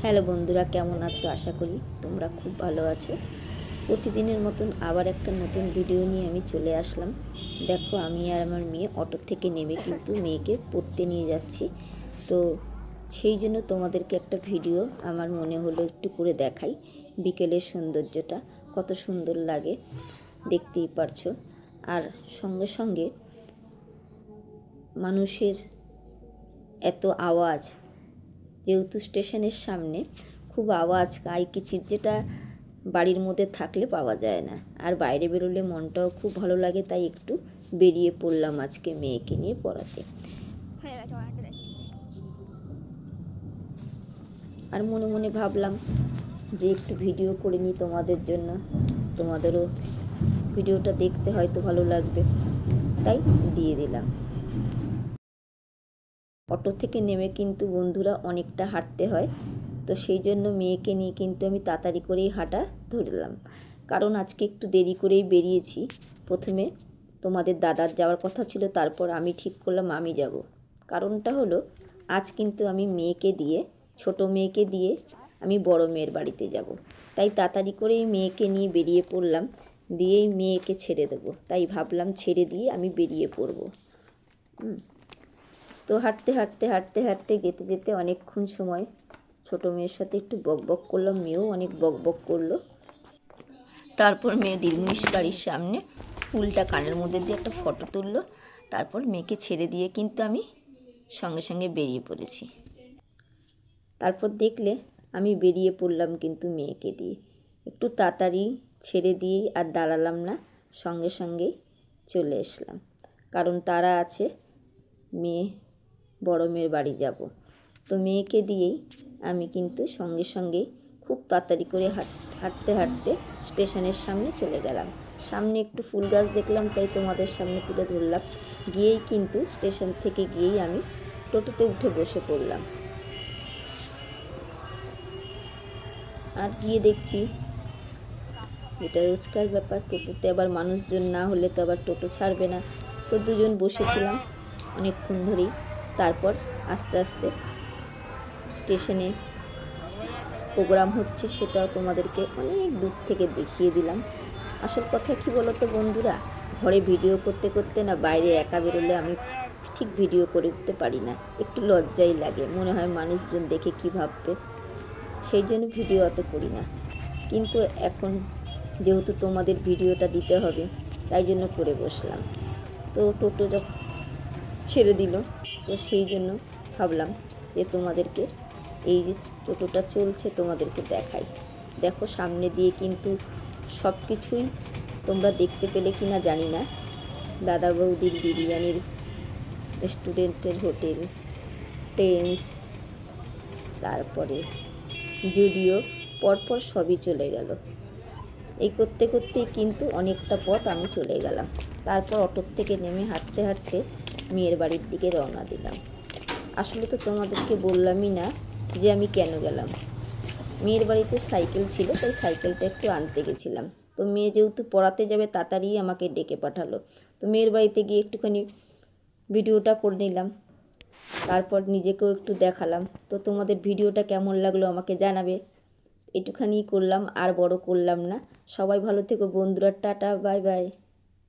Hello বন্ধুরা, কেমন আছো? আশা করি তোমরা খুব ভালো আছো। প্রতিদিনের মতন আবার একটা নতুন ভিডিও নিয়ে আমি চলে আসলাম। দেখো, আমি আর আমার মেয়ে অটো থেকে নেমে কিন্তু মেয়েকে পড়তে নিয়ে যাচ্ছি। তো সেই জন্য তোমাদেরকে একটা ভিডিও আমার মনে হলো একটু করে দেখাই। বিকেলের সৌন্দর্যটা কত সুন্দর লাগে, দেখতেই পারছো। আর সঙ্গে সঙ্গে মানুষের এত আওয়াজ, যেহেতু স্টেশনের সামনে খুব আওয়াজ কিচির, যেটা বাড়ির মধ্যে থাকলে পাওয়া যায় না। আর বাইরে বেরোলে মনটাও খুব ভালো লাগে, তাই একটু বেরিয়ে পড়লাম আজকে মেয়েকে নিয়ে পড়াতে। আর মনে মনে ভাবলাম যে একটু ভিডিও করে নিই তোমাদের জন্য, তোমাদেরও ভিডিওটা দেখতে হয়তো ভালো লাগবে, তাই দিয়ে দিলাম। অটো থেকে নেমে কিন্তু বন্ধুরা অনেকটা হাঁটতে হয়, তো সেই জন্য মেয়েকে নিয়ে কিন্তু আমি তাড়াতাড়ি করেই হাঁটা ধরলাম। কারণ আজকে একটু দেরি করেই বেরিয়েছি। প্রথমে তোমাদের দাদার যাওয়ার কথা ছিল, তারপর আমি ঠিক করলাম আমি যাব। কারণটা হলো, আজ কিন্তু আমি মেয়েকে দিয়ে, ছোট মেয়েকে দিয়ে আমি বড় মেয়ের বাড়িতে যাব। তাই তাড়াতাড়ি করেই মেয়েকে নিয়ে বেরিয়ে পড়লাম, দিয়েই মেয়েকে ছেড়ে দেবো। তাই ভাবলাম ছেড়ে দিয়ে আমি বেরিয়ে পড়ব। তো হাঁটতে হাঁটতে হাঁটতে হাঁটতে যেতে যেতে অনেকক্ষণ সময় ছোটো মেয়ের সাথে একটু বক বক করলাম, মেয়েও অনেক বক বক করলো। তারপর মেয়ে দিদিমণির বাড়ির সামনে ফুলটা কানের মধ্যে দিয়ে একটা ফটো তুললো। তারপর মেয়েকে ছেড়ে দিয়ে কিন্তু আমি সঙ্গে সঙ্গে বেরিয়ে পড়েছি। তারপর দেখলে আমি বেরিয়ে পড়লাম কিন্তু মেয়েকে দিয়ে। একটু তাড়াতাড়ি ছেড়ে দিয়েই আর দাঁড়ালাম না, সঙ্গে সঙ্গেই চলে এসলাম। কারণ তারা আছে, মেয়ে বড় মেয়ের বাড়ি যাব। তো মেয়েকে দিয়েই আমি কিন্তু সঙ্গে সঙ্গেই খুব তাড়াতাড়ি করে হাঁটতে হাঁটতে স্টেশনের সামনে চলে গেলাম। সামনে একটু ফুল গাছ দেখলাম, তাই তোমাদের সামনে তুলে ধরলাম। গিয়েই কিন্তু স্টেশন থেকে গিয়েই আমি টোটোতে উঠে বসে পড়লাম। আর গিয়ে দেখছি, এটা রোজকার ব্যাপার, টোটোতে আবার মানুষজন না হলে তো আবার টোটো ছাড়বে না। তো দুজন বসেছিলাম অনেকক্ষণ ধরেই। তারপর আস্তে আস্তে স্টেশনে প্রোগ্রাম হচ্ছে, সেটাও তোমাদেরকে অনেক দূর থেকে দেখিয়ে দিলাম। আসল কথা কি বলো তো বন্ধুরা, ঘরে ভিডিও করতে করতে না, বাইরে একা বেরোলে আমি ঠিক ভিডিও করে উঠতে পারি না, একটু লজ্জাই লাগে, মনে হয় মানুষজন দেখে কি ভাববে, সেই জন্য ভিডিও অত করি না। কিন্তু এখন যেহেতু তোমাদের ভিডিওটা দিতে হবে, তাই জন্য করে বসলাম। তো টোটো যখন ছেড়ে দিল, তো সেই জন্য ভাবলাম যে তোমাদেরকে এই যে টোটোটা চলছে তোমাদেরকে দেখাই। দেখো, সামনে দিয়ে কিন্তু সব কিছুই তোমরা দেখতে পেলে কি না জানি না। দাদা বৌদির বিরিয়ানির রেস্টুরেন্টের হোটেল, টেন্স, তারপরে জুডিও, পরপর সবই চলে গেল। এই করতে করতেই কিন্তু অনেকটা পথ আমি চলে গেলাম। তারপর অটোর থেকে নেমে হাঁটতে হাঁটতে মেয়ের বাড়ির দিকে রওনা দিলাম। আসলে তো তোমাদেরকে বললামই না যে আমি কেন গেলাম। মেয়ের বাড়িতে সাইকেল ছিল, তাই সাইকেলটা একটু আনতে গেছিলাম। তো মেয়ে যেহেতু পড়াতে যাবে, তাড়াতাড়ি আমাকে ডেকে পাঠালো। তো মেয়ের বাড়িতে গিয়ে একটুখানি ভিডিওটা করে নিলাম, তারপর নিজেকেও একটু দেখালাম। তো তোমাদের ভিডিওটা কেমন লাগলো আমাকে জানাবে। একটুখানি করলাম, আর বড় করলাম না। সবাই ভালো থেকো বন্ধুরা, টাটা, বাই বাই।